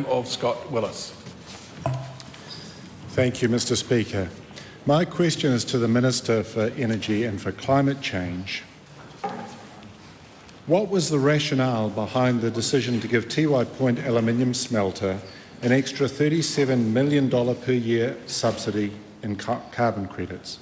of Scott Willis. Thank you, Mr. Speaker. My question is to the Minister for Energy and for Climate Change. What was the rationale behind the decision to give Tīwai Point aluminium smelter an extra $37 million per year subsidy in carbon credits?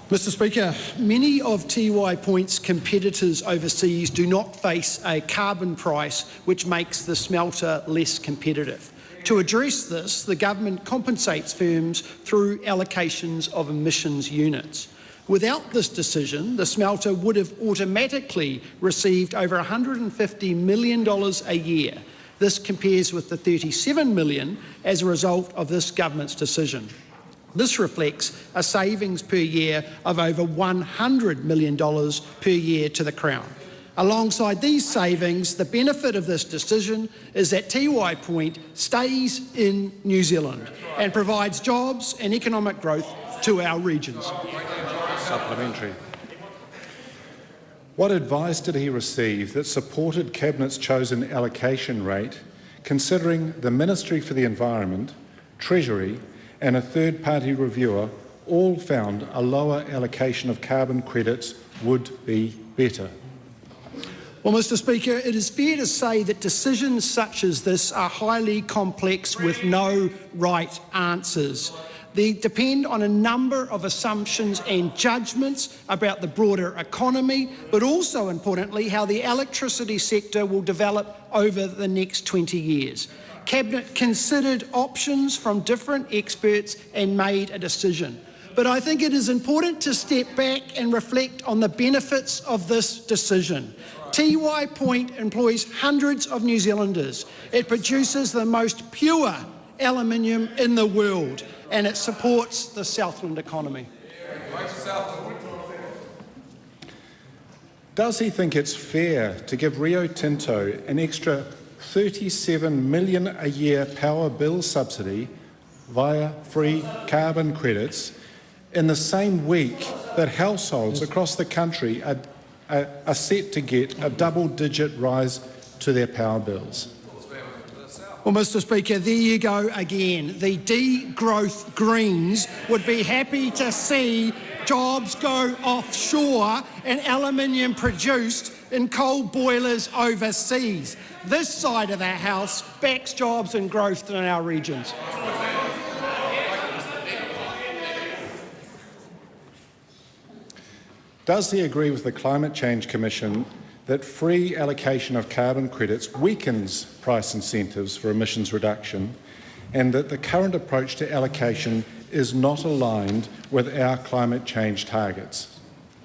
Mr. Speaker, many of Tīwai Point's competitors overseas do not face a carbon price which makes the smelter less competitive. To address this, the government compensates firms through allocations of emissions units. Without this decision, the smelter would have automatically received over $150 million a year. This compares with the $37 million as a result of this government's decision. This reflects a savings per year of over $100 million per year to the Crown. Alongside these savings, the benefit of this decision is that Tīwai Point stays in New Zealand and provides jobs and economic growth to our regions. Supplementary. What advice did he receive that supported Cabinet's chosen allocation rate, considering the Ministry for the Environment, Treasury and a third-party reviewer all found a lower allocation of carbon credits would be better? Well, Mr. Speaker, it is fair to say that decisions such as this are highly complex with no right answers. They depend on a number of assumptions and judgments about the broader economy, but also, importantly, how the electricity sector will develop over the next 20 years. Cabinet considered options from different experts and made a decision. But I think it is important to step back and reflect on the benefits of this decision. Tīwai Point employs hundreds of New Zealanders. It produces the most pure aluminium in the world, and it supports the Southland economy. Does he think it's fair to give Rio Tinto an extra $37 million a year power bill subsidy via free carbon credits in the same week that households across the country are set to get a double-digit rise to their power bills? Well, Mr. Speaker, there you go again. The degrowth Greens would be happy to see jobs go offshore and aluminium produced in coal boilers overseas. This side of the House backs jobs and growth in our regions. Does he agree with the Climate Change Commission that free allocation of carbon credits weakens price incentives for emissions reduction, and that the current approach to allocation is not aligned with our climate change targets?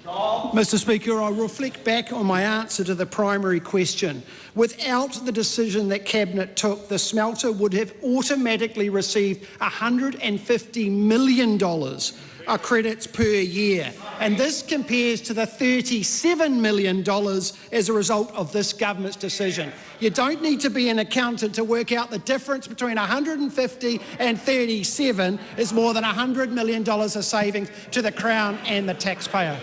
Mr. Speaker, I reflect back on my answer to the primary question. Without the decision that Cabinet took, the smelter would have automatically received $150 million of credits per year, and this compares to the $37 million as a result of this government's decision. You don't need to be an accountant to work out the difference between 150 and 37 is more than $100 million of savings to the Crown and the taxpayer.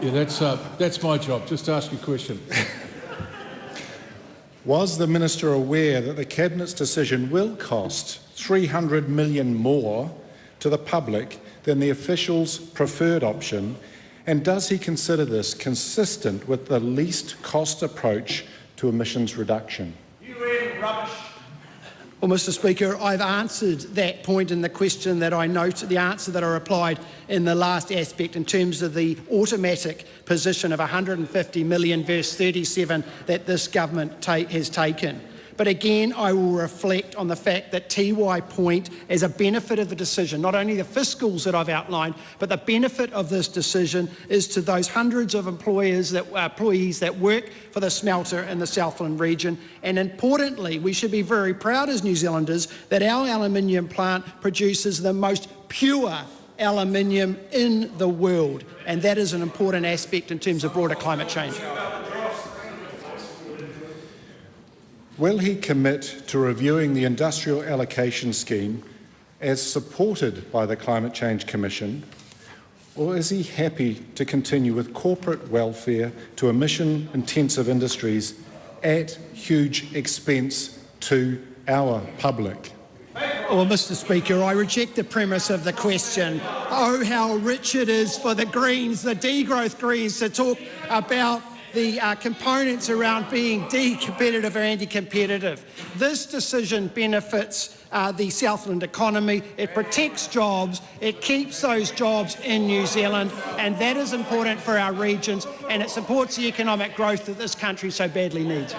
Yeah, that's my job. Just ask a question. Was the Minister aware that the Cabinet's decision will cost $300 million more to the public than the officials' preferred option, and does he consider this consistent with the least cost approach to emissions reduction? Well, Mr. Speaker, I've answered that point in the question that I noted, the answer that I replied in the last aspect in terms of the automatic position of $150 million versus 37 that this government has taken. But again, I will reflect on the fact that Tīwai Point, as a benefit of the decision, not only the fiscals that I've outlined, but the benefit of this decision is to those hundreds of employees that work for the smelter in the Southland region. And importantly, we should be very proud as New Zealanders that our aluminium plant produces the most pure aluminium in the world. And that is an important aspect in terms of broader climate change. Will he commit to reviewing the industrial allocation scheme as supported by the Climate Change Commission, or is he happy to continue with corporate welfare to emission-intensive industries at huge expense to our public? Well, Mr Speaker, I reject the premise of the question. Oh, how rich it is for the Greens, the degrowth Greens, to talk about the components around being de-competitive or anti-competitive. This decision benefits the Southland economy. It protects jobs. It keeps those jobs in New Zealand, and that is important for our regions, and it supports the economic growth that this country so badly needs.